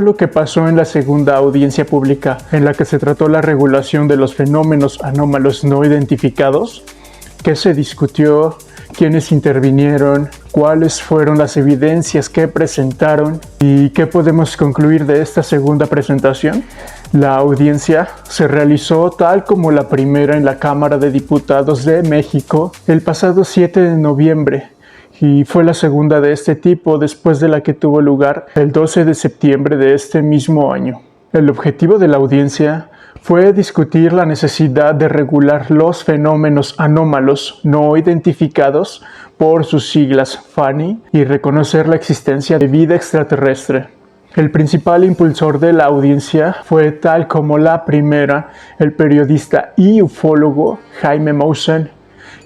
lo que pasó en la segunda audiencia pública, en la que se trató la regulación de los fenómenos anómalos no identificados? ¿Qué se discutió? ¿Quiénes intervinieron? ¿Cuáles fueron las evidencias que presentaron? ¿Y qué podemos concluir de esta segunda presentación? La audiencia se realizó tal como la primera en la Cámara de Diputados de México el pasado 7 de noviembre y fue la segunda de este tipo después de la que tuvo lugar el 12 de septiembre de este mismo año. El objetivo de la audiencia fue discutir la necesidad de regular los fenómenos anómalos no identificados por sus siglas FANI y reconocer la existencia de vida extraterrestre. El principal impulsor de la audiencia fue, tal como la primera, el periodista y ufólogo Jaime Maussan,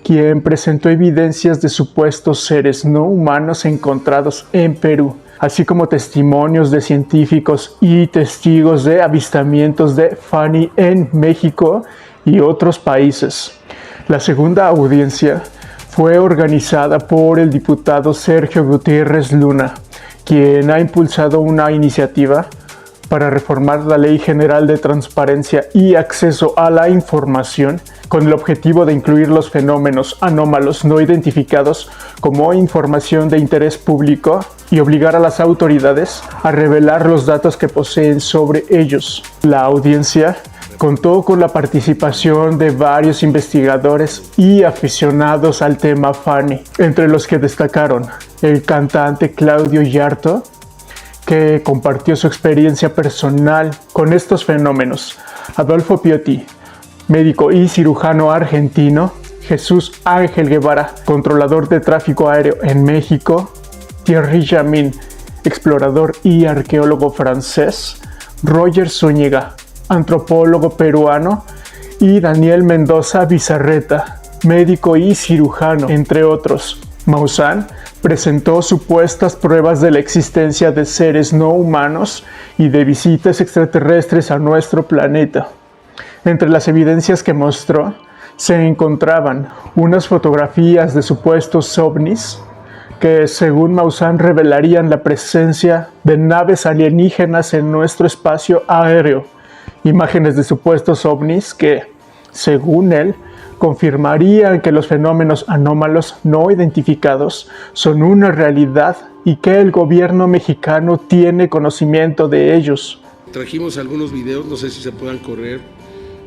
quien presentó evidencias de supuestos seres no humanos encontrados en Perú, así como testimonios de científicos y testigos de avistamientos de FANI en México y otros países. La segunda audiencia fue organizada por el diputado Sergio Gutiérrez Luna, quien ha impulsado una iniciativa para reformar la Ley General de Transparencia y Acceso a la Información con el objetivo de incluir los fenómenos anómalos no identificados como información de interés público y obligar a las autoridades a revelar los datos que poseen sobre ellos. La audiencia contó con la participación de varios investigadores y aficionados al tema FANI, entre los que destacaron el cantante Claudio Yarto, que compartió su experiencia personal con estos fenómenos, Adolfo Piotti, médico y cirujano argentino, Jesús Ángel Guevara, controlador de tráfico aéreo en México, Thierry Jamin, explorador y arqueólogo francés, Roger Zúñiga, antropólogo peruano, y Daniel Mendoza Bizarreta, médico y cirujano, entre otros. Maussan presentó supuestas pruebas de la existencia de seres no humanos y de visitas extraterrestres a nuestro planeta. Entre las evidencias que mostró se encontraban unas fotografías de supuestos ovnis que, según Maussan, revelarían la presencia de naves alienígenas en nuestro espacio aéreo, imágenes de supuestos ovnis que, según él, confirmarían que los fenómenos anómalos no identificados son una realidad y que el gobierno mexicano tiene conocimiento de ellos. Trajimos algunos videos, no sé si se puedan correr,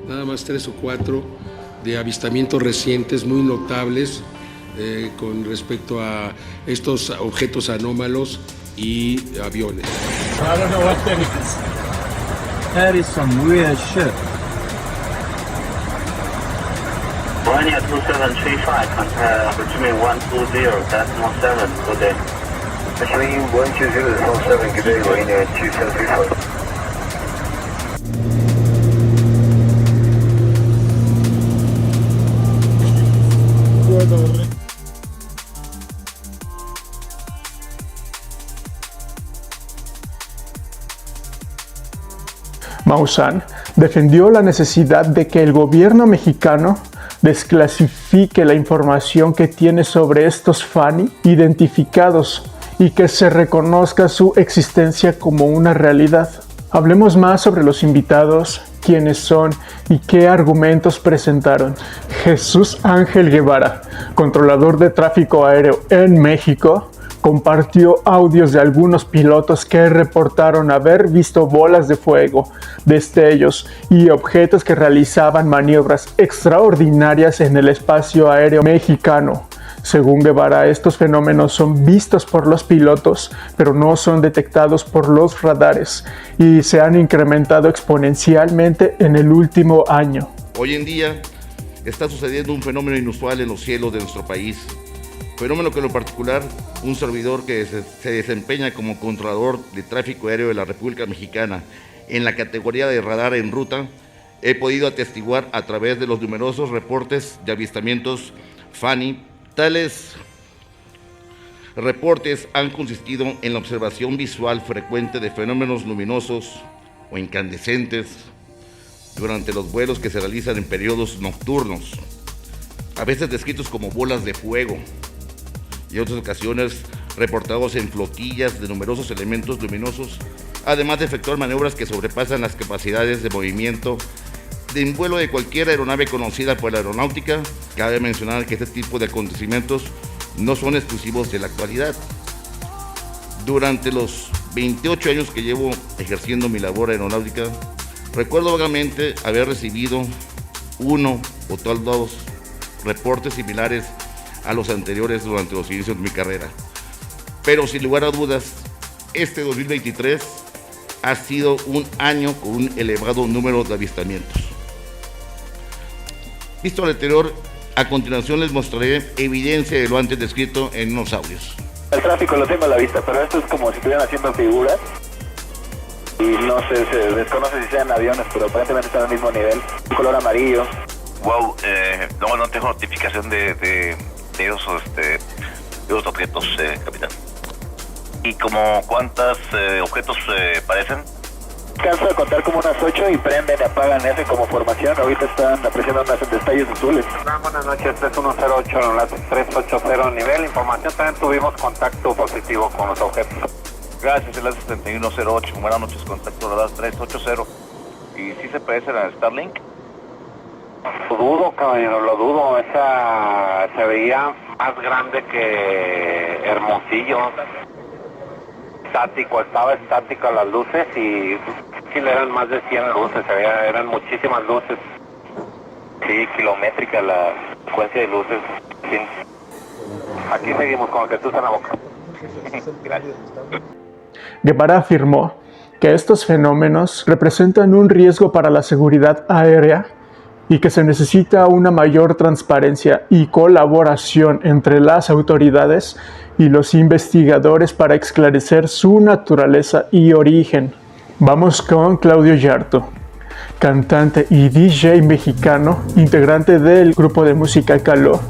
nada más 3 o 4, de avistamientos recientes muy notables con respecto a estos objetos anómalos y aviones. I don't know what that is. That is some weird shit. Ryanair 2735, between 120, Decimal 7, good day. Between 120 7, good day, Ryanair 2735. Maussan defendió la necesidad de que el gobierno mexicano desclasifique la información que tiene sobre estos FANI identificados y que se reconozca su existencia como una realidad. Hablemos más sobre los invitados, quiénes son y qué argumentos presentaron. Jesús Ángel Guevara, controlador de tráfico aéreo en México, compartió audios de algunos pilotos que reportaron haber visto bolas de fuego, destellos y objetos que realizaban maniobras extraordinarias en el espacio aéreo mexicano. Según Guevara, estos fenómenos son vistos por los pilotos, pero no son detectados por los radares y se han incrementado exponencialmente en el último año. Hoy en día está sucediendo un fenómeno inusual en los cielos de nuestro país. Fenómeno que en lo particular, un servidor que se desempeña como controlador de tráfico aéreo de la República Mexicana en la categoría de radar en ruta, he podido atestiguar a través de los numerosos reportes de avistamientos FANI. Tales reportes han consistido en la observación visual frecuente de fenómenos luminosos o incandescentes durante los vuelos que se realizan en periodos nocturnos, a veces descritos como bolas de fuego, y en otras ocasiones reportados en flotillas de numerosos elementos luminosos además de efectuar maniobras que sobrepasan las capacidades de movimiento de vuelo de cualquier aeronave conocida por la aeronáutica. Cabe mencionar que este tipo de acontecimientos no son exclusivos de la actualidad. Durante los 28 años que llevo ejerciendo mi labor aeronáutica, recuerdo vagamente haber recibido uno o tal dos reportes similares a los anteriores durante los inicios de mi carrera. Pero sin lugar a dudas, este 2023 ha sido un año con un elevado número de avistamientos. Visto lo anterior, a continuación les mostraré evidencia de lo antes descrito en unos audios. El tráfico lo tengo a la vista, pero esto es como si estuvieran haciendo figuras. Y no sé, se desconoce si sean aviones, pero aparentemente están al mismo nivel. Un color amarillo. Wow, no tengo notificación de esos objetos, capitán. ¿Y como cuántos objetos parecen? Alcanzo a contar como unas 8 y prenden y apagan ese como formación. Ahorita están apreciando unos detalles azules. Buenas noches, 3108, enlace 380, nivel información. También tuvimos contacto positivo con los objetos. Gracias, enlace 3108, buenas noches, contacto radar 380. ¿Y si se parecen a Starlink? Lo dudo, caballero, lo dudo. Esa se veía más grande que Hermosillo. Estaba estático las luces y sí eran más de 100 luces, eran muchísimas luces. Sí, kilométrica la secuencia de luces. Sí. Aquí seguimos con Jesús en la boca. Gracias. Guevara afirmó que estos fenómenos representan un riesgo para la seguridad aérea y que se necesita una mayor transparencia y colaboración entre las autoridades y los investigadores para esclarecer su naturaleza y origen. Vamos con Claudio Yarto, cantante y DJ mexicano, integrante del grupo de música Caló,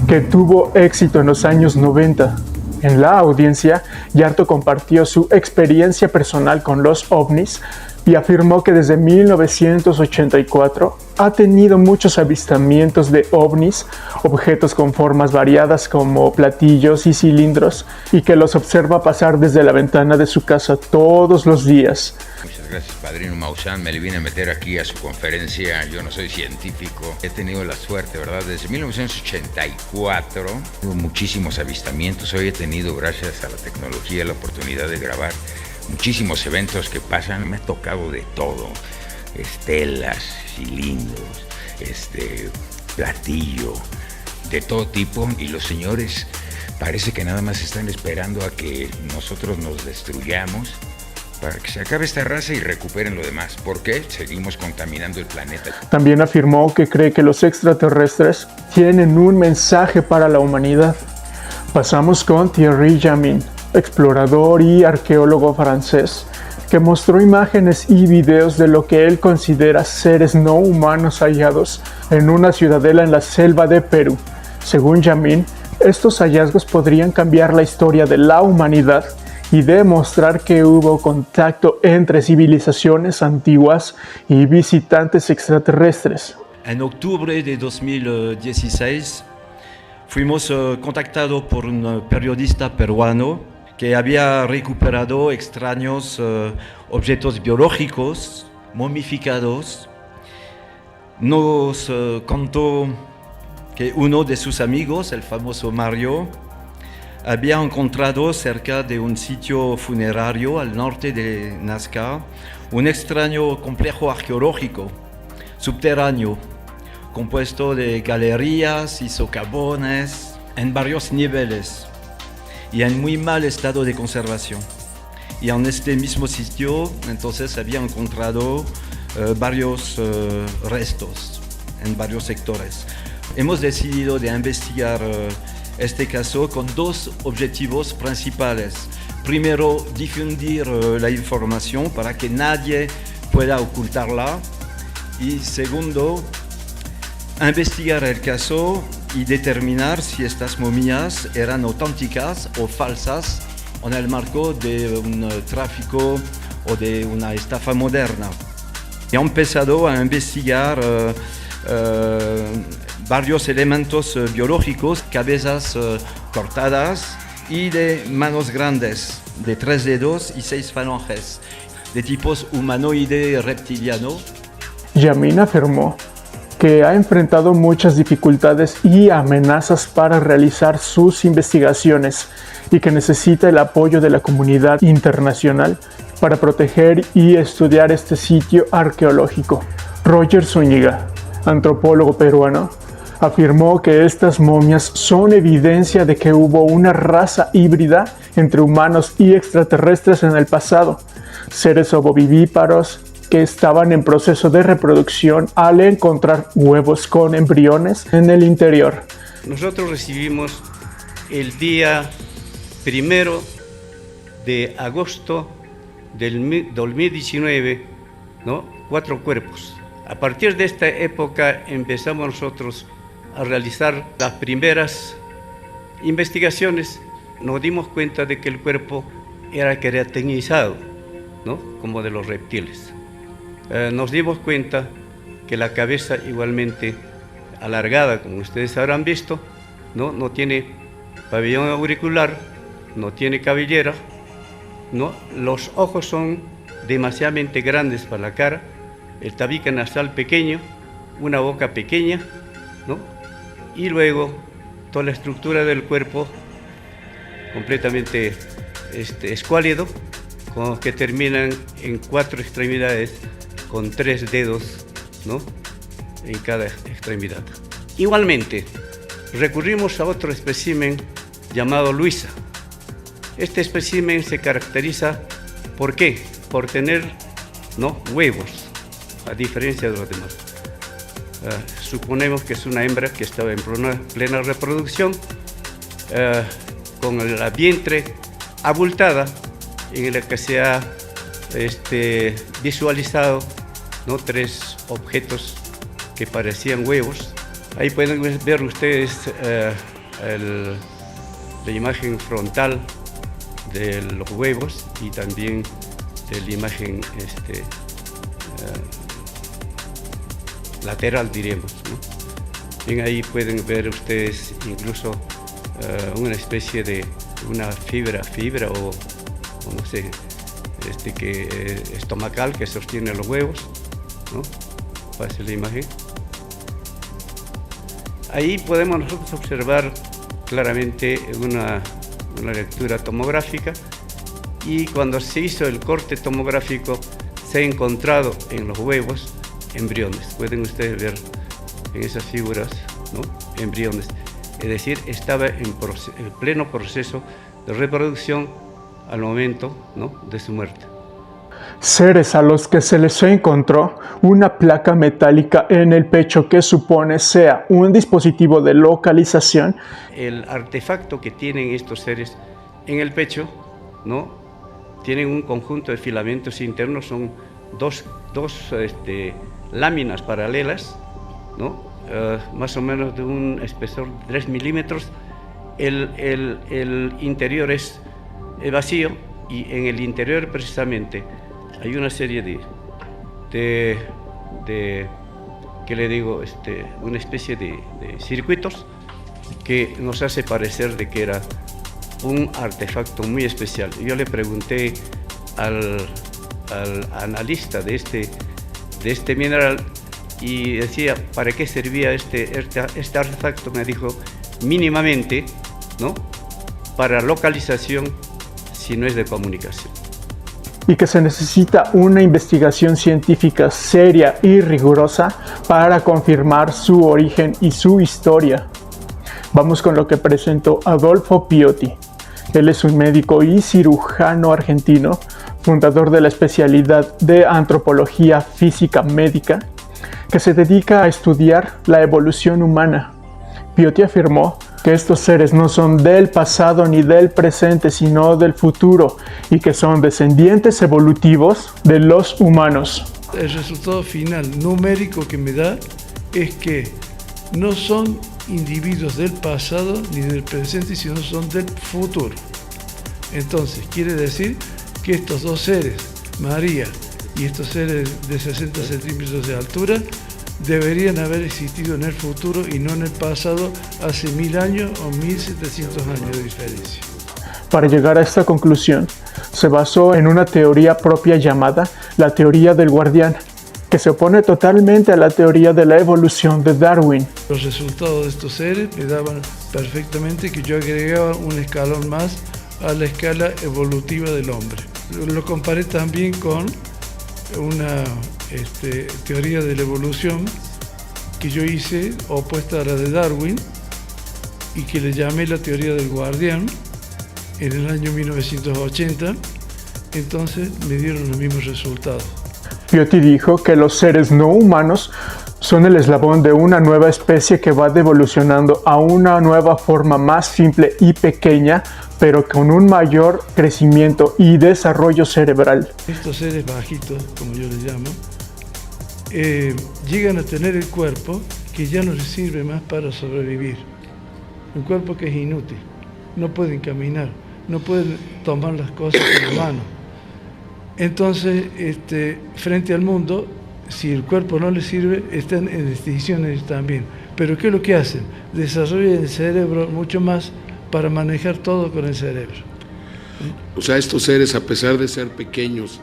que tuvo éxito en los años 90. En la audiencia, Yarto compartió su experiencia personal con los ovnis y afirmó que desde 1984 ha tenido muchos avistamientos de ovnis, objetos con formas variadas como platillos y cilindros, y que los observa pasar desde la ventana de su casa todos los días. Muchas gracias, padrino Maussan. Me le vine a meter aquí a su conferencia. Yo no soy científico. He tenido la suerte, ¿verdad? Desde 1984 tuve muchísimos avistamientos. Hoy he tenido, gracias a la tecnología, la oportunidad de grabar muchísimos eventos que pasan. Me ha tocado de todo: estelas, cilindros, platillo, de todo tipo. Y los señores parece que nada más están esperando a que nosotros nos destruyamos para que se acabe esta raza y recuperen lo demás. ¿Por qué? Seguimos contaminando el planeta. También afirmó que cree que los extraterrestres tienen un mensaje para la humanidad. Pasamos con Thierry Jamin, explorador y arqueólogo francés, que mostró imágenes y videos de lo que él considera seres no humanos hallados en una ciudadela en la selva de Perú. Según Jamin, estos hallazgos podrían cambiar la historia de la humanidad y demostrar que hubo contacto entre civilizaciones antiguas y visitantes extraterrestres. En octubre de 2016 fuimos contactados por un periodista peruano que había recuperado extraños objetos biológicos momificados. Nos contó que uno de sus amigos, el famoso Mario, había encontrado cerca de un sitio funerario al norte de Nazca un extraño complejo arqueológico subterráneo compuesto de galerías y socavones en varios niveles y en muy mal estado de conservación. Y en este mismo sitio entonces había encontrado varios restos en varios sectores. Hemos decidido de investigar este caso con dos objetivos principales. Primero, difundir la información para que nadie pueda ocultarla. Y segundo, investigar el caso y determinar si estas momias eran auténticas o falsas en el marco de un tráfico o de una estafa moderna. He empezado a investigar varios elementos biológicos, cabezas cortadas y de manos grandes, de 3 dedos y 6 falanges. de tipos humanoide reptiliano. Yamin afirmó que ha enfrentado muchas dificultades y amenazas para realizar sus investigaciones y que necesita el apoyo de la comunidad internacional para proteger y estudiar este sitio arqueológico. Roger Zúñiga, antropólogo peruano, afirmó que estas momias son evidencia de que hubo una raza híbrida entre humanos y extraterrestres en el pasado, seres ovovivíparos que estaban en proceso de reproducción al encontrar huevos con embriones en el interior. Nosotros recibimos el día 1 de agosto del 2019, ¿no? 4 cuerpos. A partir de esta época empezamos nosotros a realizar las primeras investigaciones. Nos dimos cuenta de que el cuerpo era queratinizado, ¿no? Como de los reptiles. Nos dimos cuenta que la cabeza igualmente alargada, como ustedes habrán visto, no tiene pabellón auricular, no tiene cabellera, ¿no? Los ojos son demasiadamente grandes para la cara, el tabique nasal pequeño, una boca pequeña, ¿no? Y luego toda la estructura del cuerpo completamente escuálido, con que terminan en 4 extremidades con 3 dedos, ¿no? En cada extremidad. Igualmente, recurrimos a otro espécimen llamado Luisa. Este espécimen se caracteriza, ¿por qué? Por tener, ¿no? Huevos, a diferencia de los demás. Suponemos que es una hembra que estaba en plena reproducción, con la vientre abultada, en la que se ha visualizado, ¿no? 3 objetos que parecían huevos. Ahí pueden ver ustedes la imagen frontal de los huevos y también de la imagen lateral, diremos, ¿no? Bien, ahí pueden ver ustedes incluso una especie de una fibra o no sé, estomacal que sostiene los huevos, ¿no? Pase la imagen. Ahí podemos nosotros observar claramente una lectura tomográfica, y cuando se hizo el corte tomográfico se ha encontrado en los huevos embriones. Pueden ustedes ver en esas figuras, ¿no? Embriones. Es decir, estaba en pleno proceso de reproducción al momento, ¿no? De su muerte. Seres a los que se les encontró una placa metálica en el pecho que supone sea un dispositivo de localización. El artefacto que tienen estos seres en el pecho, ¿no? Tienen un conjunto de filamentos internos, son dos láminas paralelas, ¿no? Más o menos de un espesor de 3 milímetros. El interior es vacío, y en el interior precisamente hay una serie de ¿qué le digo? Una especie de circuitos que nos hace parecer de que era un artefacto muy especial. Yo le pregunté al analista de este mineral y decía, ¿para qué servía este artefacto? Me dijo, mínimamente, ¿no? Para localización, si no es de comunicación. Y que se necesita una investigación científica seria y rigurosa para confirmar su origen y su historia. Vamos con lo que presentó Adolfo Piotti. Él es un médico y cirujano argentino, fundador de la especialidad de antropología física médica, que se dedica a estudiar la evolución humana. Piotti afirmó que estos seres no son del pasado ni del presente, sino del futuro, y que son descendientes evolutivos de los humanos. El resultado final numérico que me da es que no son individuos del pasado ni del presente, sino son del futuro. Entonces, quiere decir que estos dos seres, María y estos seres de 60 centímetros de altura, deberían haber existido en el futuro y no en el pasado, hace 1000 años o 1700 años de diferencia. Para llegar a esta conclusión, se basó en una teoría propia llamada la teoría del guardián, que se opone totalmente a la teoría de la evolución de Darwin. Los resultados de estos seres me daban perfectamente que yo agregaba un escalón más a la escala evolutiva del hombre. Lo comparé también con una teoría de la evolución que yo hice opuesta a la de Darwin y que le llamé la teoría del guardián en el año 1980. Entonces me dieron los mismos resultados. Viotti dijo que los seres no humanos son el eslabón de una nueva especie que va evolucionando a una nueva forma más simple y pequeña, pero con un mayor crecimiento y desarrollo cerebral. Estos seres bajitos, como yo les llamo, llegan a tener el cuerpo que ya no les sirve más para sobrevivir. Un cuerpo que es inútil. No pueden caminar, no pueden tomar las cosas con la mano. Entonces, frente al mundo, si el cuerpo no les sirve, están en extinciones también. Pero ¿qué es lo que hacen? Desarrollan el cerebro mucho más para manejar todo con el cerebro. O sea, estos seres, a pesar de ser pequeños,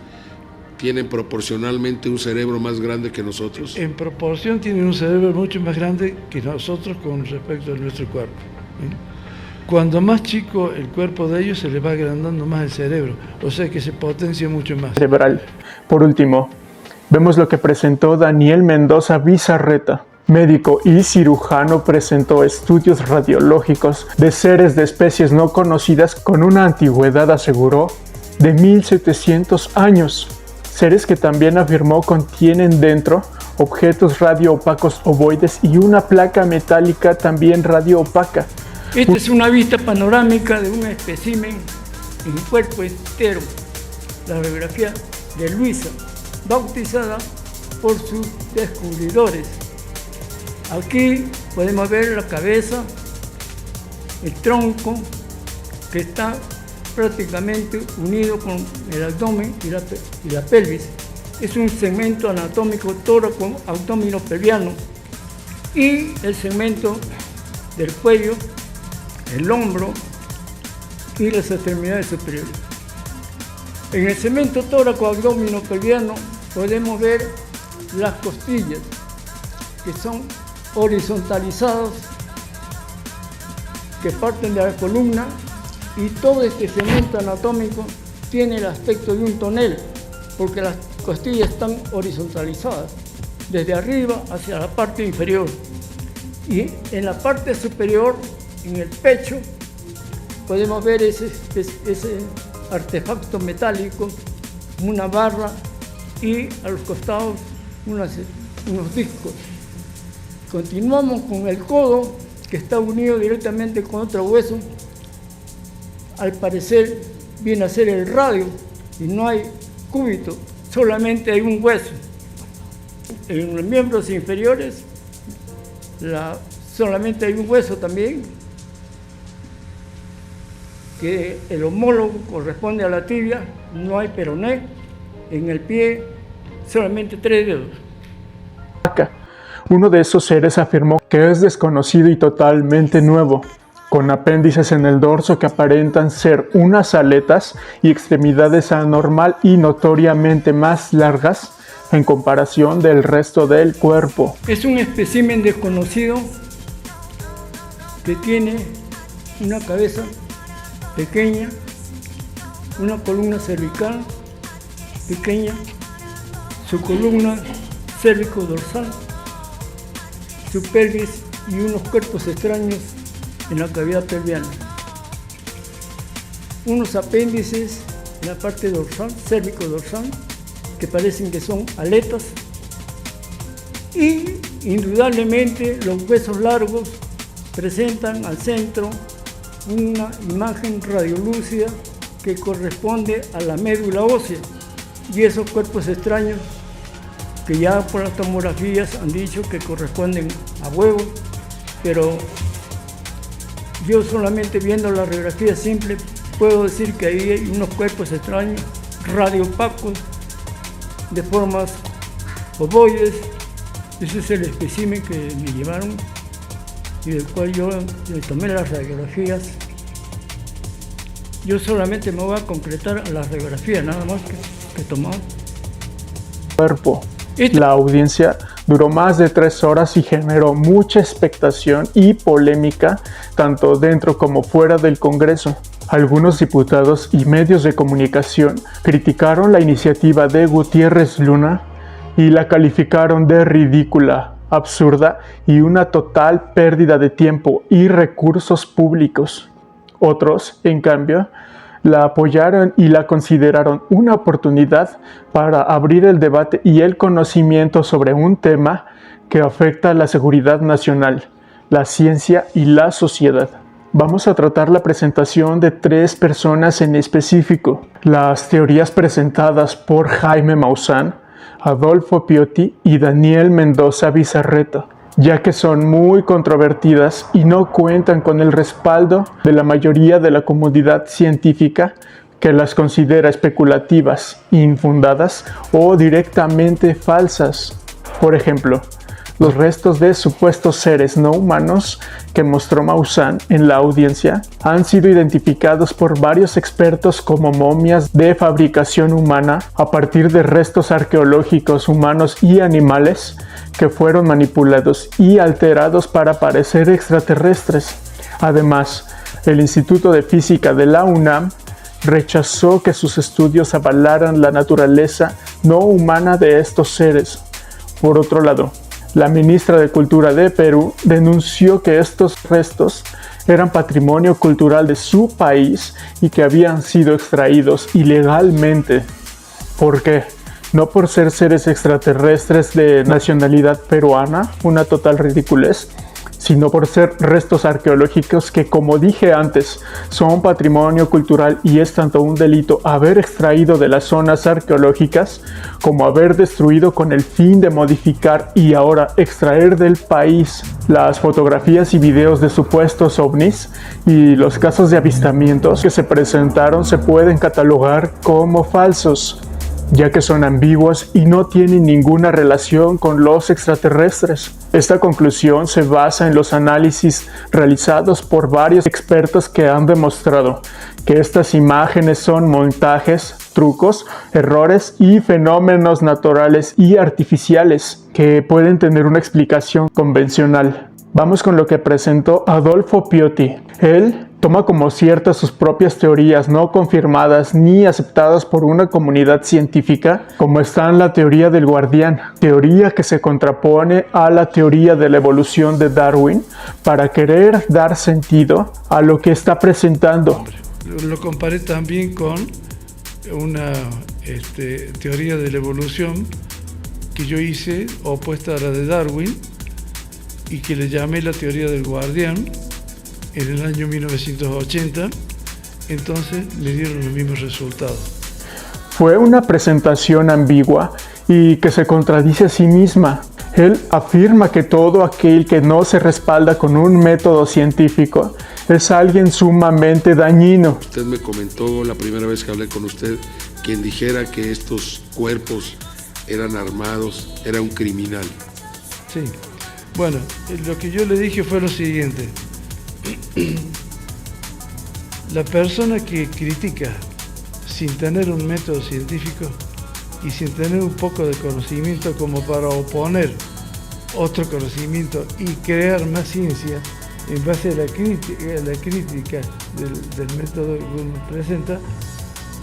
¿tienen proporcionalmente un cerebro más grande que nosotros? En proporción tienen un cerebro mucho más grande que nosotros con respecto a nuestro cuerpo. Cuando más chico el cuerpo de ellos, se les va agrandando más el cerebro, o sea que se potencia mucho más. Cerebral. Por último, vemos lo que presentó Daniel Mendoza Bizarreta. Médico y cirujano, presentó estudios radiológicos de seres de especies no conocidas con una antigüedad, aseguró, de 1700 años. Seres que también afirmó contienen dentro objetos radioopacos ovoides y una placa metálica también radioopaca. Esta es una vista panorámica de un espécimen en cuerpo entero, la radiografía de Luisa, bautizada por sus descubridores. Aquí podemos ver la cabeza, el tronco, que está prácticamente unido con el abdomen y la pelvis. Es un segmento anatómico tóraco abdomino pelviano, y el segmento del cuello, el hombro y las extremidades superiores. En el segmento tóraco abdomino pelviano podemos ver las costillas, que son horizontalizadas, que parten de la columna, y todo este segmento anatómico tiene el aspecto de un tonel, porque las costillas están horizontalizadas desde arriba hacia la parte inferior, y en la parte superior, en el pecho, podemos ver ese artefacto metálico, una barra, y a los costados unos discos. Continuamos con el codo, que está unido directamente con otro hueso. Al parecer viene a ser el radio, y no hay cúbito, solamente hay un hueso. En los miembros inferiores solamente hay un hueso también, que el homólogo corresponde a la tibia, no hay peroné. En el pie solamente 3 dedos. Uno de esos seres afirmó que es desconocido y totalmente nuevo, con apéndices en el dorso que aparentan ser unas aletas y extremidades anormal y notoriamente más largas en comparación del resto del cuerpo. Es un espécimen desconocido que tiene una cabeza pequeña, una columna cervical pequeña, su columna cérvico-dorsal, su pelvis y unos cuerpos extraños en la cavidad pelviana. Unos apéndices en la parte dorsal, cérvico-dorsal, que parecen que son aletas, y indudablemente los huesos largos presentan al centro una imagen radiolúcida que corresponde a la médula ósea, y esos cuerpos extraños que ya por las tomografías han dicho que corresponden a huevos, pero yo solamente viendo la radiografía simple puedo decir que ahí hay unos cuerpos extraños radioopacos de formas ovoides. Ese es el espécimen que me llevaron y del cual yo le tomé las radiografías Yo solamente me voy a concretar a la radiografía, nada más que tomar. Cuerpo. La audiencia duró más de 3 horas y generó mucha expectación y polémica, tanto dentro como fuera del Congreso. Algunos diputados y medios de comunicación criticaron la iniciativa de Gutiérrez Luna y la calificaron de ridícula, absurda y una total pérdida de tiempo y recursos públicos. Otros, en cambio, la apoyaron y la consideraron una oportunidad para abrir el debate y el conocimiento sobre un tema que afecta a la seguridad nacional, la ciencia y la sociedad. Vamos a tratar la presentación de 3 personas en específico. Las teorías presentadas por Jaime Maussan, Adolfo Piotti y Daniel Mendoza Bizarreta, ya que son muy controvertidas y no cuentan con el respaldo de la mayoría de la comunidad científica, que las considera especulativas, infundadas o directamente falsas. Por ejemplo, los restos de supuestos seres no humanos que mostró Maussan en la audiencia han sido identificados por varios expertos como momias de fabricación humana a partir de restos arqueológicos humanos y animales que fueron manipulados y alterados para parecer extraterrestres. Además, el Instituto de Física de la UNAM rechazó que sus estudios avalaran la naturaleza no humana de estos seres. Por otro lado, la ministra de Cultura de Perú denunció que estos restos eran patrimonio cultural de su país y que habían sido extraídos ilegalmente. ¿Por qué? No por ser seres extraterrestres de nacionalidad peruana, una total ridiculez, sino por ser restos arqueológicos que, como dije antes, son patrimonio cultural y es tanto un delito haber extraído de las zonas arqueológicas como haber destruido con el fin de modificar y ahora extraer del país. Las fotografías y videos de supuestos ovnis y los casos de avistamientos que se presentaron se pueden catalogar como falsos, ya que son ambiguos y no tienen ninguna relación con los extraterrestres. Esta conclusión se basa en los análisis realizados por varios expertos que han demostrado que estas imágenes son montajes, trucos, errores y fenómenos naturales y artificiales que pueden tener una explicación convencional. Vamos con lo que presentó Adolfo Piotti. Él toma como ciertas sus propias teorías no confirmadas ni aceptadas por una comunidad científica, como está en la teoría del guardián, teoría que se contrapone a la teoría de la evolución de Darwin para querer dar sentido a lo que está presentando. Lo comparé también con una teoría de la evolución que yo hice opuesta a la de Darwin y que le llamé la teoría del guardián en el año 1980, entonces me dieron los mismos resultados. Fue una presentación ambigua y que se contradice a sí misma. Él afirma que todo aquel que no se respalda con un método científico es alguien sumamente dañino. Usted me comentó la primera vez que hablé con usted, quien dijera que estos cuerpos eran armados, era un criminal. Sí, bueno, lo que yo le dije fue lo siguiente. La persona que critica sin tener un método científico y sin tener un poco de conocimiento como para oponer otro conocimiento y crear más ciencia en base a la crítica del método que uno presenta,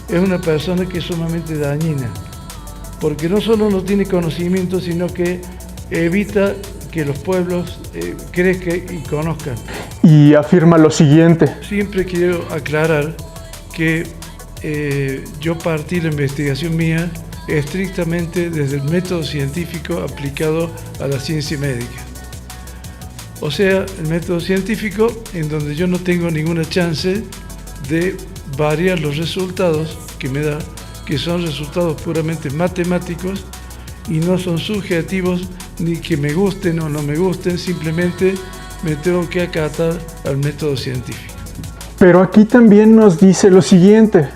es una persona que es sumamente dañina, porque no solo no tiene conocimiento, sino que evita que los pueblos crezcan y conozcan. Y afirma lo siguiente. Siempre quiero aclarar que yo partí la investigación mía estrictamente desde el método científico aplicado a la ciencia médica. O sea, el método científico en donde yo no tengo ninguna chance de variar los resultados que me da, que son resultados puramente matemáticos y no son subjetivos ni que me gusten o no me gusten, simplemente me tengo que acatar al método científico. Pero aquí también nos dice lo siguiente.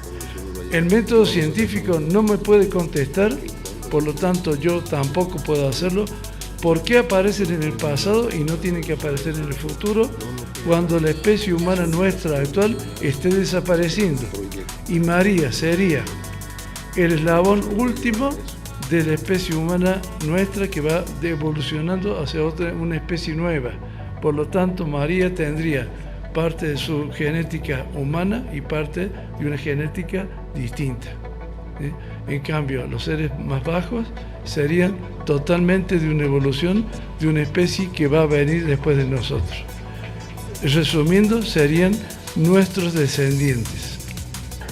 El método científico no me puede contestar, por lo tanto yo tampoco puedo hacerlo. ¿Por qué aparecen en el pasado y no tienen que aparecer en el futuro? cuando la especie humana nuestra actual esté desapareciendo. Y María sería el eslabón último de la especie humana nuestra que va evolucionando hacia una especie nueva. Por lo tanto, María tendría parte de su genética humana y parte de una genética distinta. En cambio, los seres más bajos serían totalmente de una evolución de una especie que va a venir después de nosotros. Resumiendo, serían nuestros descendientes.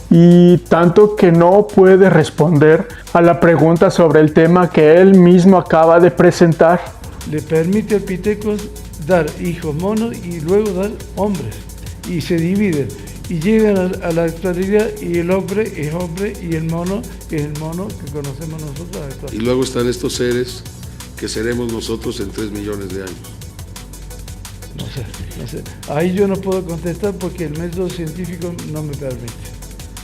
Y tanto que no puede responder a la pregunta sobre el tema que él mismo acaba de presentar. Le permite al Pitecos dar hijos monos y luego dar hombres. Y se dividen. Y llegan a la actualidad y el hombre es hombre y el mono es el mono que conocemos nosotros actualmente. Y luego están estos seres que seremos nosotros en 3 millones de años. No sé. Ahí yo no puedo contestar porque el método científico no me permite.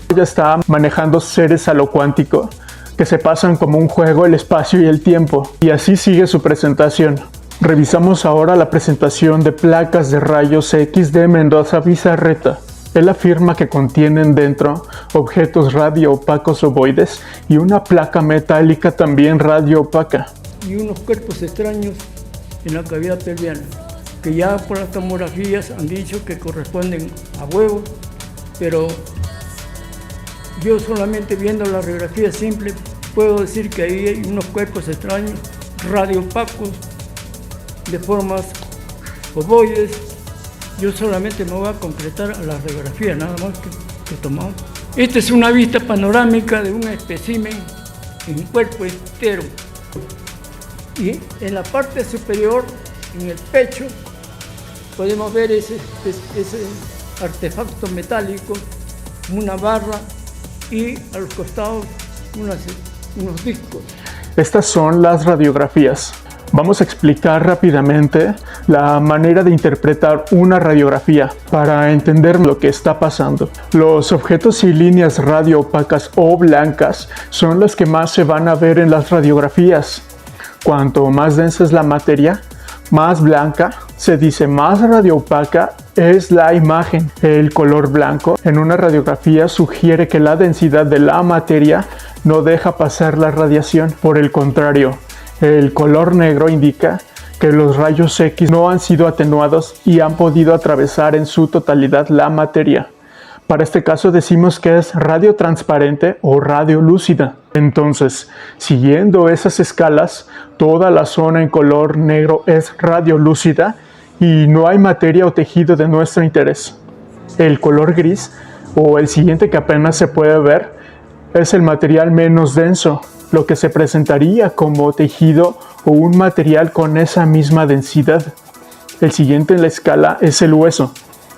Ella está manejando seres a lo cuántico que se pasan como un juego el espacio y el tiempo. Y así sigue su presentación. Revisamos ahora la presentación de placas de rayos X de Mendoza Bizarreta. Él afirma que contienen dentro objetos radioopacos ovoides y una placa metálica también radioopaca. Y unos cuerpos extraños en la cavidad pelviana, que ya por las tomografías han dicho que corresponden a huevos, pero yo solamente viendo la radiografía simple puedo decir que ahí hay unos cuerpos extraños radioopacos de formas ovoides. Yo solamente me voy a concretar a la radiografía, nada más que tomar. Esta es una vista panorámica de un espécimen en cuerpo entero. Y en la parte superior, en el pecho, podemos ver ese artefacto metálico, una barra y a los costados unos discos. Estas son las radiografías. Vamos a explicar rápidamente la manera de interpretar una radiografía para entender lo que está pasando. Los objetos y líneas radioopacas o blancas son las que más se van a ver en las radiografías. Cuanto más densa es la materia, más blanca, se dice más radioopaca es la imagen. El color blanco en una radiografía sugiere que la densidad de la materia no deja pasar la radiación. Por el contrario, el color negro indica que los rayos X no han sido atenuados y han podido atravesar en su totalidad la materia. Para este caso decimos que es radiotransparente o radiolúcida. Entonces, siguiendo esas escalas, toda la zona en color negro es radiolúcida y no hay materia o tejido de nuestro interés. El color gris, o el siguiente que apenas se puede ver, es el material menos denso, lo que se presentaría como tejido o un material con esa misma densidad. El siguiente en la escala es el hueso,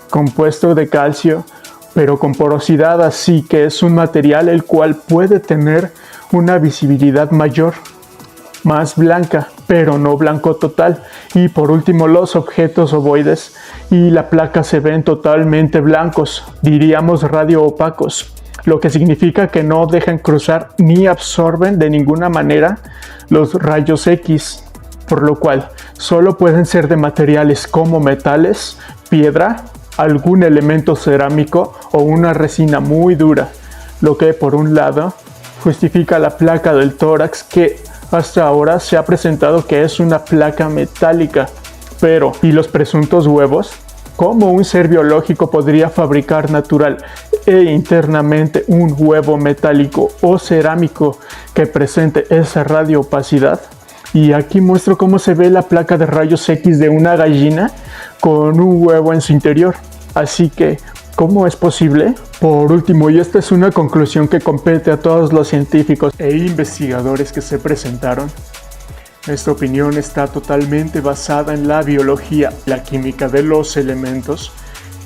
compuesto de calcio, pero con porosidad, así que es un material el cual puede tener una visibilidad mayor, más blanca, pero no blanco total. Y por último, los objetos ovoides y la placa se ven totalmente blancos, diríamos radioopacos, lo que significa que no dejan cruzar ni absorben de ninguna manera los rayos X, por lo cual solo pueden ser de materiales como metales, piedra, algún elemento cerámico o una resina muy dura, lo que por un lado justifica la placa del tórax, que hasta ahora se ha presentado que es una placa metálica. Pero, ¿y los presuntos huevos? ¿Cómo un ser biológico podría fabricar natural e internamente un huevo metálico o cerámico que presente esa radioopacidad? Y aquí muestro cómo se ve la placa de rayos X de una gallina con un huevo en su interior. Así que, ¿cómo es posible? Por último, y esta es una conclusión que compete a todos los científicos e investigadores que se presentaron, esta opinión está totalmente basada en la biología, la química de los elementos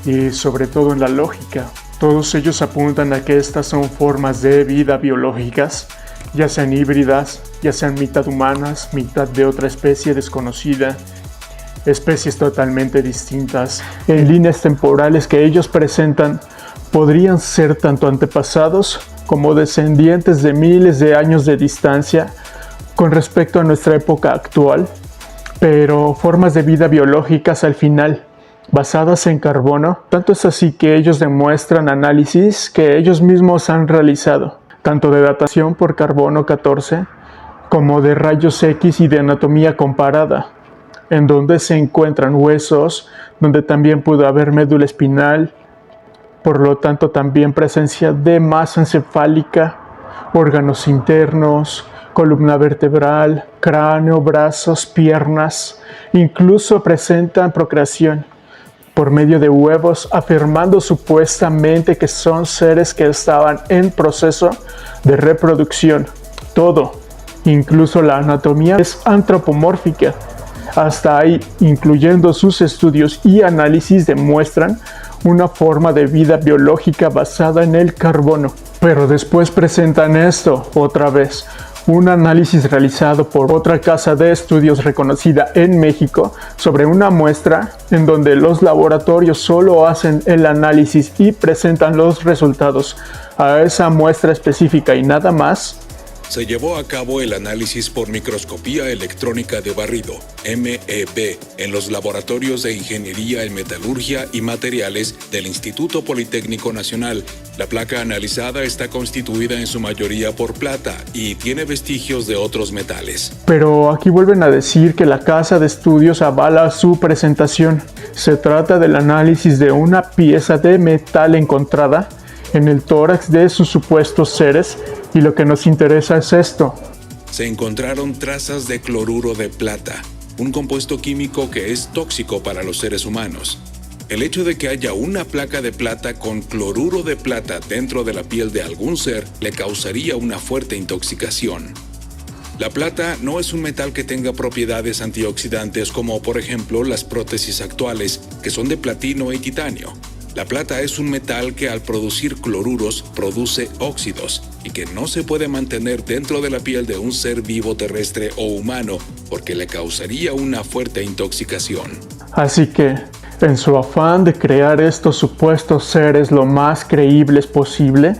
y sobre todo en la lógica. Todos ellos apuntan a que estas son formas de vida biológicas, ya sean híbridas, ya sean mitad humanas, mitad de otra especie desconocida, especies totalmente distintas. En líneas temporales que ellos presentan, podrían ser tanto antepasados como descendientes de miles de años de distancia con respecto a nuestra época actual, pero formas de vida biológicas al final, basadas en carbono. Tanto es así que ellos demuestran análisis que ellos mismos han realizado, tanto de datación por carbono 14 como de rayos X y de anatomía comparada, en donde se encuentran huesos, donde también pudo haber médula espinal, por lo tanto también presencia de masa encefálica, órganos internos, columna vertebral, cráneo, brazos, piernas, incluso presentan procreación por medio de huevos, afirmando supuestamente que son seres que estaban en proceso de reproducción. Todo, incluso la anatomía, es antropomórfica. Hasta ahí, incluyendo sus estudios y análisis, demuestran una forma de vida biológica basada en el carbono. Pero después presentan esto otra vez, un análisis realizado por otra casa de estudios reconocida en México sobre una muestra en donde los laboratorios solo hacen el análisis y presentan los resultados a esa muestra específica y nada más. Se llevó a cabo el análisis por microscopía electrónica de barrido, MEB, en los laboratorios de Ingeniería en Metalurgia y Materiales del Instituto Politécnico Nacional. La placa analizada está constituida en su mayoría por plata y tiene vestigios de otros metales. Pero aquí vuelven a decir que la casa de estudios avala su presentación. Se trata del análisis de una pieza de metal encontrada en el tórax de sus supuestos seres, y lo que nos interesa es esto. Se encontraron trazas de cloruro de plata, un compuesto químico que es tóxico para los seres humanos. El hecho de que haya una placa de plata con cloruro de plata dentro de la piel de algún ser le causaría una fuerte intoxicación. La plata no es un metal que tenga propiedades antioxidantes como por ejemplo las prótesis actuales, que son de platino y titanio. La plata es un metal que al producir cloruros produce óxidos y que no se puede mantener dentro de la piel de un ser vivo terrestre o humano porque le causaría una fuerte intoxicación. Así que, en su afán de crear estos supuestos seres lo más creíbles posible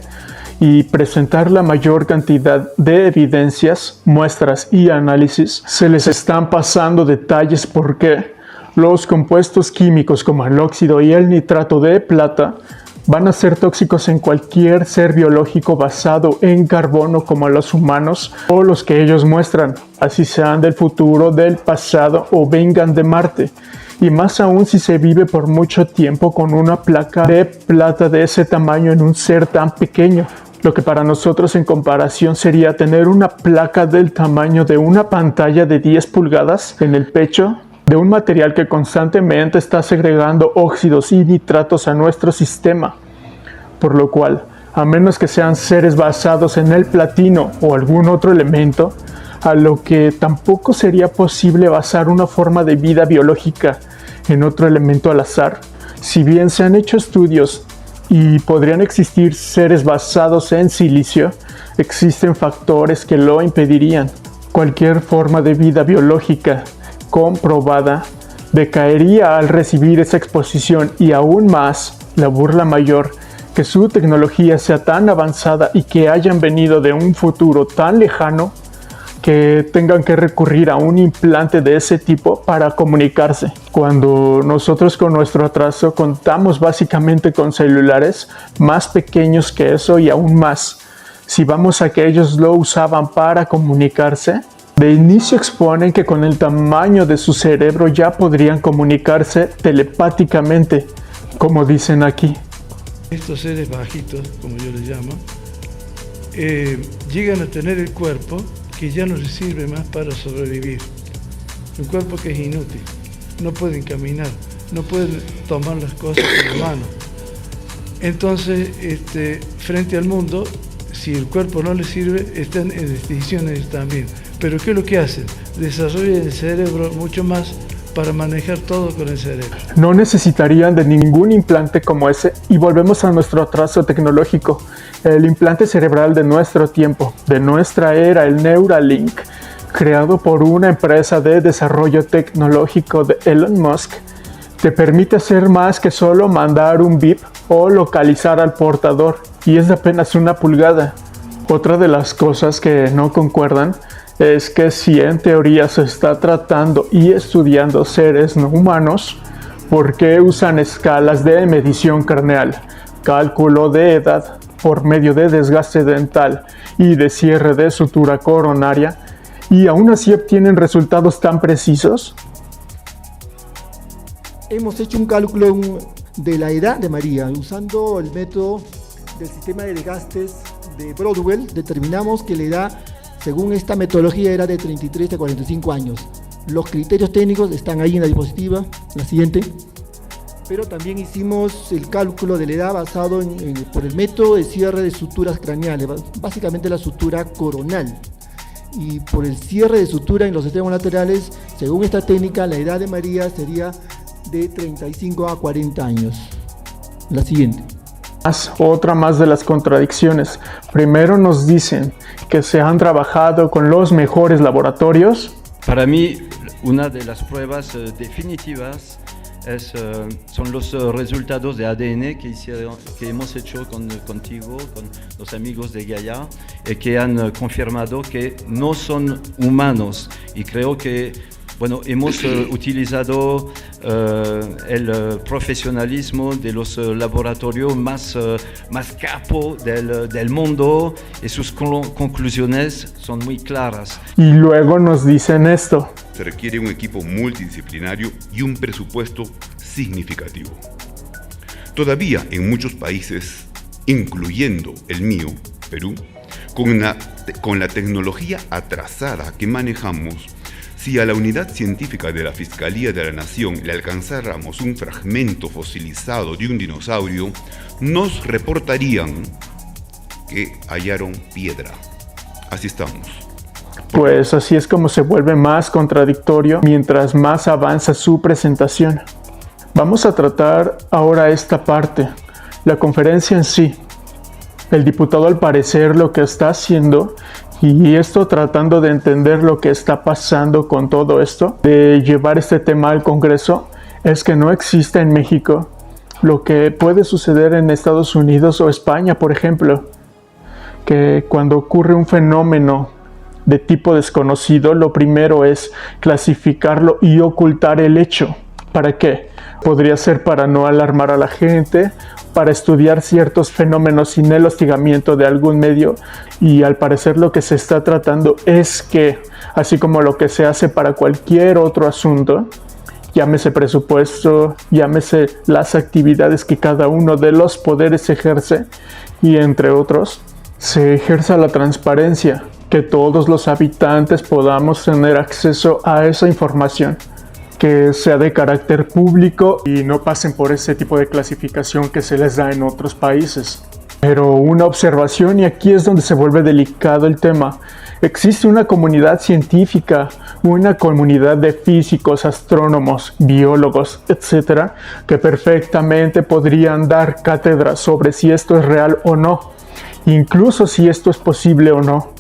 y presentar la mayor cantidad de evidencias, muestras y análisis, se les están pasando detalles porque los compuestos químicos como el óxido y el nitrato de plata van a ser tóxicos en cualquier ser biológico basado en carbono como los humanos o los que ellos muestran, así sean del futuro, del pasado o vengan de Marte. Y más aún si se vive por mucho tiempo con una placa de plata de ese tamaño en un ser tan pequeño. Lo que para nosotros en comparación sería tener una placa del tamaño de una pantalla de 10 pulgadas en el pecho, de un material que constantemente está segregando óxidos y nitratos a nuestro sistema, por lo cual, a menos que sean seres basados en el platino o algún otro elemento, a lo que tampoco sería posible basar una forma de vida biológica en otro elemento al azar. Si bien se han hecho estudios y podrían existir seres basados en silicio, existen factores que lo impedirían. Cualquier forma de vida biológica comprobada decaería al recibir esa exposición y aún más, la burla mayor, que su tecnología sea tan avanzada y que hayan venido de un futuro tan lejano que tengan que recurrir a un implante de ese tipo para comunicarse. Cuando nosotros con nuestro atraso contamos básicamente con celulares más pequeños que eso y aún más. Si vamos a que ellos lo usaban para comunicarse, de inicio exponen que con el tamaño de su cerebro ya podrían comunicarse telepáticamente, como dicen aquí. Estos seres bajitos, como yo les llamo, llegan a tener el cuerpo que ya no les sirve más para sobrevivir. Un cuerpo que es inútil. No pueden caminar, no pueden tomar las cosas con la mano. Entonces, frente al mundo, si el cuerpo no les sirve, están en extinciones también. Pero ¿qué es lo que hacen? Desarrollan el cerebro mucho más para manejar todo con el cerebro. No necesitarían de ningún implante como ese y volvemos a nuestro atraso tecnológico. El implante cerebral de nuestro tiempo, de nuestra era, el Neuralink, creado por una empresa de desarrollo tecnológico de Elon Musk, te permite hacer más que solo mandar un bip o localizar al portador, y es de apenas 1 pulgada. Otra de las cosas que no concuerdan es que si en teoría se está tratando y estudiando seres no humanos, ¿Por qué usan escalas de medición craneal, cálculo de edad por medio de desgaste dental y de cierre de sutura coronaria, y aún así obtienen resultados tan precisos? Hemos hecho un cálculo de la edad de María. Usando el método del sistema de desgastes de Broadwell, determinamos que la edad, según esta metodología, era de 33 a 45 años. Los criterios técnicos están ahí en la diapositiva, la siguiente. Pero también hicimos el cálculo de la edad basado por el método de cierre de suturas craneales, básicamente la sutura coronal. Y por el cierre de sutura en los extremos laterales, según esta técnica, la edad de María sería de 35 a 40 años. La siguiente. Otra más de las contradicciones. Primero nos dicen que se han trabajado con los mejores laboratorios. Para mí, una de las pruebas definitivas son los resultados de ADN que hemos hecho contigo, con los amigos de Gaia, que han confirmado que no son humanos. Y creo que hemos utilizado el profesionalismo de los laboratorios más capo del mundo, y sus conclusiones son muy claras. Y luego nos dicen esto. Se requiere un equipo multidisciplinario y un presupuesto significativo. Todavía en muchos países, incluyendo el mío, Perú, con la tecnología atrasada que manejamos, si a la unidad científica de la Fiscalía de la Nación le alcanzáramos un fragmento fosilizado de un dinosaurio, nos reportarían que hallaron piedra. Así estamos. Pues así es como se vuelve más contradictorio mientras más avanza su presentación. Vamos a tratar ahora esta parte, la conferencia en sí. El diputado, al parecer, lo que está haciendo, y esto tratando de entender lo que está pasando con todo esto, de llevar este tema al Congreso, es que no existe en México lo que puede suceder en Estados Unidos o España, por ejemplo, que cuando ocurre un fenómeno de tipo desconocido, lo primero es clasificarlo y ocultar el hecho. ¿Para qué? Podría ser para no alarmar a la gente, para estudiar ciertos fenómenos sin el hostigamiento de algún medio, y al parecer lo que se está tratando es que, así como lo que se hace para cualquier otro asunto, llámese presupuesto, llámese las actividades que cada uno de los poderes ejerce, y entre otros, se ejerza la transparencia, que todos los habitantes podamos tener acceso a esa información, que sea de carácter público y no pasen por ese tipo de clasificación que se les da en otros países. Pero una observación, y aquí es donde se vuelve delicado el tema. Existe una comunidad científica, una comunidad de físicos, astrónomos, biólogos, etcétera, que perfectamente podrían dar cátedra sobre si esto es real o no, incluso si esto es posible o no.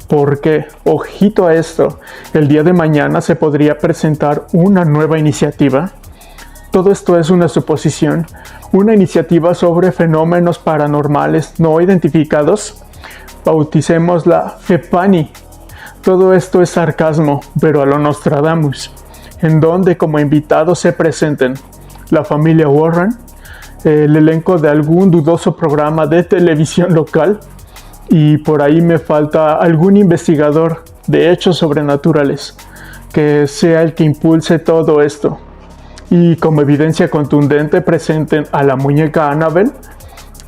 Porque, ojito a esto, el día de mañana se podría presentar una nueva iniciativa. Todo esto es una suposición, una iniciativa sobre fenómenos paranormales no identificados. Bauticémosla FEPANI. Todo esto es sarcasmo, pero a lo Nostradamus, en donde como invitados se presenten la familia Warren, el elenco de algún dudoso programa de televisión local, y por ahí me falta algún investigador de hechos sobrenaturales que sea el que impulse todo esto. Y como evidencia contundente presenten a la muñeca Annabelle,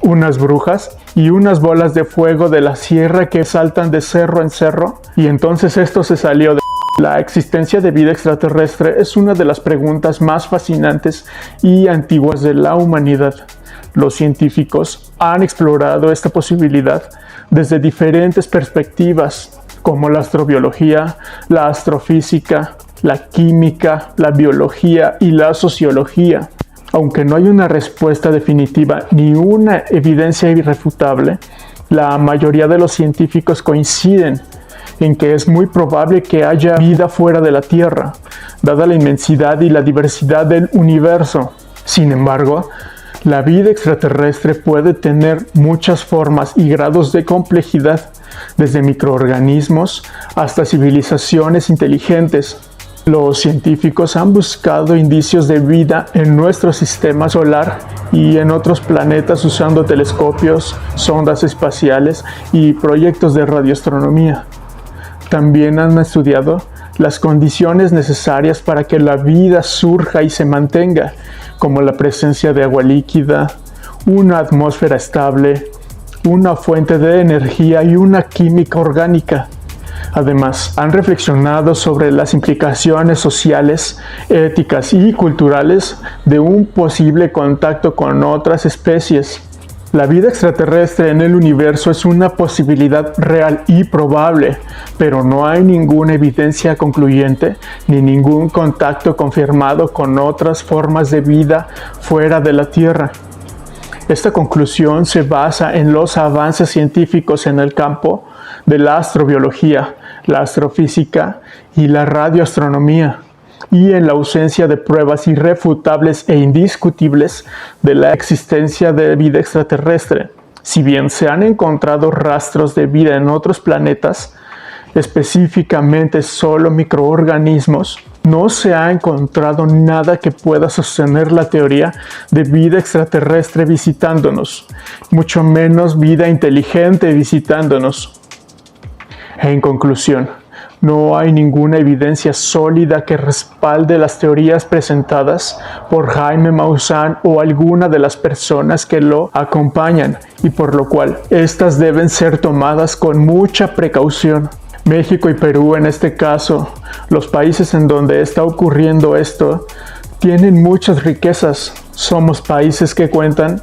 unas brujas y unas bolas de fuego de la sierra que saltan de cerro en cerro. Y entonces esto se salió de... La existencia de vida extraterrestre es una de las preguntas más fascinantes y antiguas de la humanidad. Los científicos han explorado esta posibilidad desde diferentes perspectivas, como la astrobiología, la astrofísica, la química, la biología y la sociología. Aunque no hay una respuesta definitiva ni una evidencia irrefutable, la mayoría de los científicos coinciden en que es muy probable que haya vida fuera de la Tierra, dada la inmensidad y la diversidad del universo. Sin embargo, la vida extraterrestre puede tener muchas formas y grados de complejidad, desde microorganismos hasta civilizaciones inteligentes. Los científicos han buscado indicios de vida en nuestro sistema solar y en otros planetas usando telescopios, sondas espaciales y proyectos de radioastronomía. También han estudiado las condiciones necesarias para que la vida surja y se mantenga, como la presencia de agua líquida, una atmósfera estable, una fuente de energía y una química orgánica. Además, han reflexionado sobre las implicaciones sociales, éticas y culturales de un posible contacto con otras especies. La vida extraterrestre en el universo es una posibilidad real y probable, pero no hay ninguna evidencia concluyente ni ningún contacto confirmado con otras formas de vida fuera de la Tierra. Esta conclusión se basa en los avances científicos en el campo de la astrobiología, la astrofísica y la radioastronomía, y en la ausencia de pruebas irrefutables e indiscutibles de la existencia de vida extraterrestre. Si bien se han encontrado rastros de vida en otros planetas, específicamente solo microorganismos, no se ha encontrado nada que pueda sostener la teoría de vida extraterrestre visitándonos, mucho menos vida inteligente visitándonos. En conclusión, no hay ninguna evidencia sólida que respalde las teorías presentadas por Jaime Maussan o alguna de las personas que lo acompañan, y por lo cual estas deben ser tomadas con mucha precaución. México y Perú, en este caso, los países en donde está ocurriendo esto, tienen muchas riquezas. Somos países que cuentan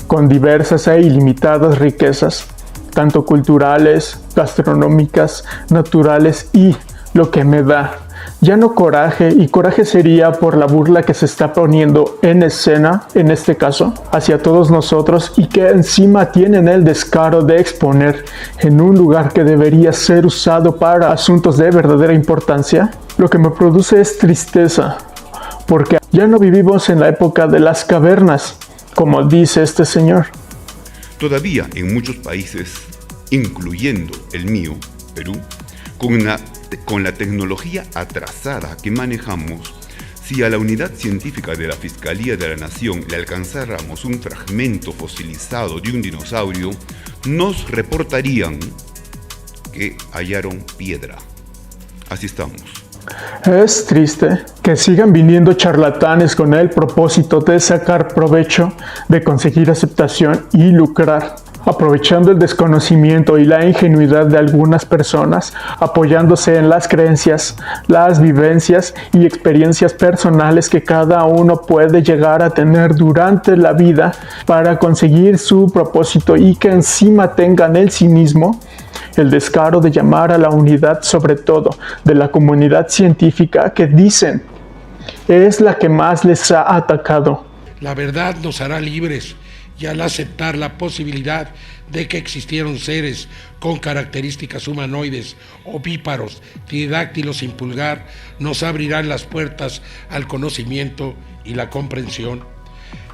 con diversas e ilimitadas riquezas, tanto culturales, gastronómicas, naturales y, lo que me da, ya no coraje, y coraje sería por la burla que se está poniendo en escena, en este caso, hacia todos nosotros, y que encima tienen el descaro de exponer en un lugar que debería ser usado para asuntos de verdadera importancia. Lo que me produce es tristeza, porque ya no vivimos en la época de las cavernas, como dice este señor. Todavía en muchos países, incluyendo el mío, Perú, con la tecnología atrasada que manejamos, si a la unidad científica de la Fiscalía de la Nación le alcanzáramos un fragmento fosilizado de un dinosaurio, nos reportarían que hallaron piedra. Así estamos. Es triste que sigan viniendo charlatanes con el propósito de sacar provecho, de conseguir aceptación y lucrar, aprovechando el desconocimiento y la ingenuidad de algunas personas, apoyándose en las creencias, las vivencias y experiencias personales que cada uno puede llegar a tener durante la vida para conseguir su propósito, y que encima tengan el cinismo, el descaro de llamar a la unidad, sobre todo de la comunidad científica, que dicen es la que más les ha atacado. La verdad nos hará libres, y al aceptar la posibilidad de que existieron seres con características humanoides, ovíparos, tridáctilos sin pulgar, nos abrirán las puertas al conocimiento y la comprensión.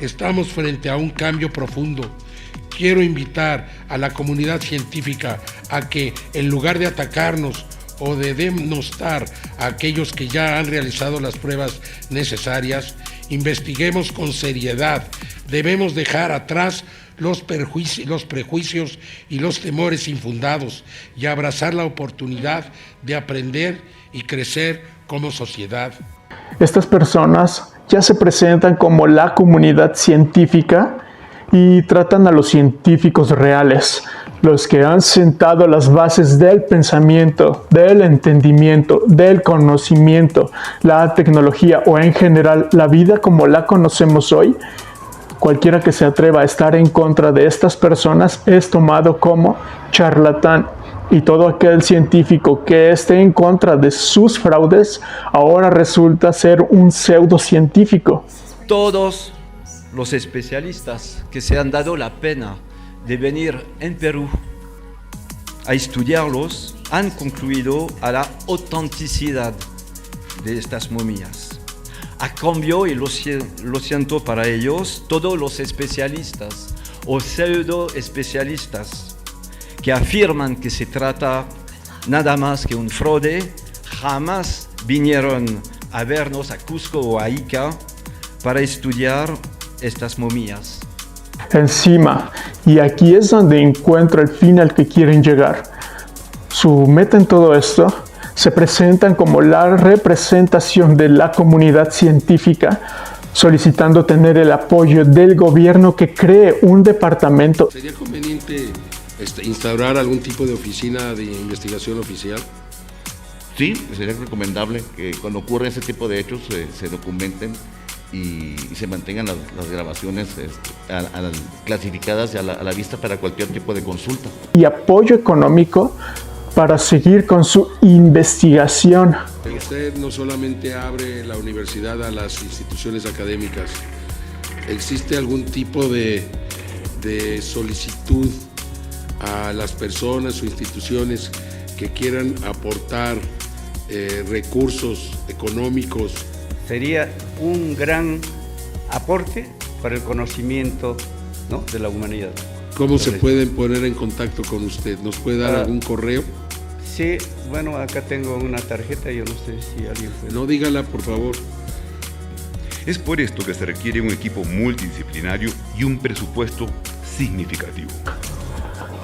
Estamos frente a un cambio profundo. Quiero invitar a la comunidad científica a que, en lugar de atacarnos o de denostar a aquellos que ya han realizado las pruebas necesarias, investiguemos con seriedad. Debemos dejar atrás los prejuicios y los temores infundados y abrazar la oportunidad de aprender y crecer como sociedad. Estas personas ya se presentan como la comunidad científica y tratan a los científicos reales, los que han sentado las bases del pensamiento, del entendimiento, del conocimiento, la tecnología o en general la vida como la conocemos hoy. Cualquiera que se atreva a estar en contra de estas personas es tomado como charlatán, y todo aquel científico que esté en contra de sus fraudes ahora resulta ser un pseudocientífico. Todos los especialistas que se han dado la pena de venir en Perú a estudiarlos han concluido a la autenticidad de estas momias. A cambio, y lo siento para ellos, todos los especialistas o pseudo especialistas que afirman que se trata nada más que un fraude, jamás vinieron a vernos a Cusco o a Ica para estudiar estas momias. Encima, y aquí es donde encuentro el fin al que quieren llegar. Su meta en todo esto se presentan como la representación de la comunidad científica, solicitando tener el apoyo del gobierno que cree un departamento. ¿Sería conveniente instaurar algún tipo de oficina de investigación oficial? Sí, sería recomendable que cuando ocurra ese tipo de hechos se documenten y se mantengan las grabaciones clasificadas y a la vista para cualquier tipo de consulta. Y apoyo económico para seguir con su investigación. Usted no solamente abre la universidad a las instituciones académicas, ¿existe algún tipo de solicitud a las personas o instituciones que quieran aportar recursos económicos? Sería un gran aporte para el conocimiento, ¿no?, de la humanidad. ¿Cómo se pueden poner en contacto con usted? ¿Nos puede dar algún correo? Sí, bueno, acá tengo una tarjeta, yo no sé si alguien puede. No, dígala, por favor. Es por esto que se requiere un equipo multidisciplinario y un presupuesto significativo.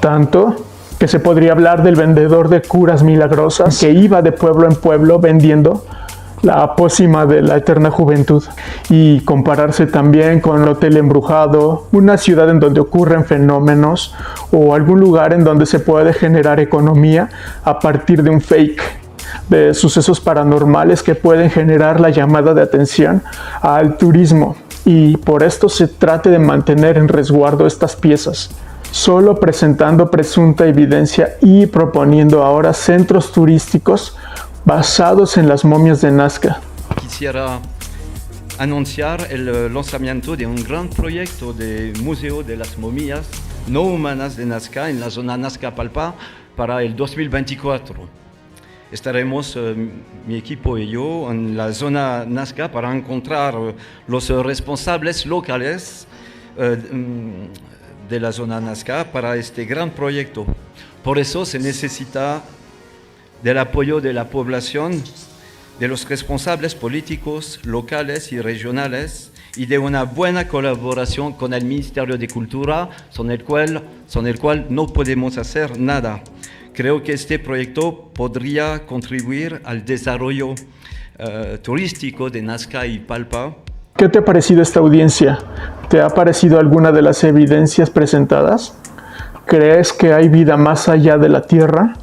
Tanto que se podría hablar del vendedor de curas milagrosas que iba de pueblo en pueblo vendiendo la pócima de la eterna juventud, y compararse también con el Hotel Embrujado, una ciudad en donde ocurren fenómenos o algún lugar en donde se puede generar economía a partir de un fake, de sucesos paranormales que pueden generar la llamada de atención al turismo, y por esto se trate de mantener en resguardo estas piezas, solo presentando presunta evidencia y proponiendo ahora centros turísticos basados en las momias de Nazca. Quisiera anunciar el lanzamiento de un gran proyecto de Museo de las Momias No Humanas de Nazca en la zona Nazca-Palpa para el 2024. Estaremos, mi equipo y yo, en la zona Nazca para encontrar los responsables locales de la zona Nazca para este gran proyecto. Por eso se necesita del apoyo de la población, de los responsables políticos locales y regionales y de una buena colaboración con el Ministerio de Cultura, sin el cual no podemos hacer nada. Creo que este proyecto podría contribuir al desarrollo turístico de Nazca y Palpa. ¿Qué te ha parecido esta audiencia? ¿Te ha parecido alguna de las evidencias presentadas? ¿Crees que hay vida más allá de la Tierra?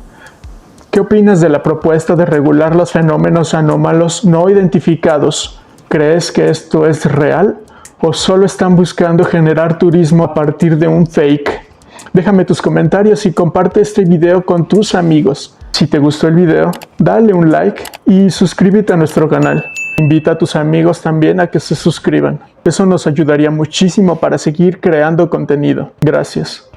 ¿Qué opinas de la propuesta de regular los fenómenos anómalos no identificados? ¿Crees que esto es real o solo están buscando generar turismo a partir de un fake? Déjame tus comentarios y comparte este video con tus amigos. Si te gustó el video, dale un like y suscríbete a nuestro canal. Invita a tus amigos también a que se suscriban. Eso nos ayudaría muchísimo para seguir creando contenido. Gracias.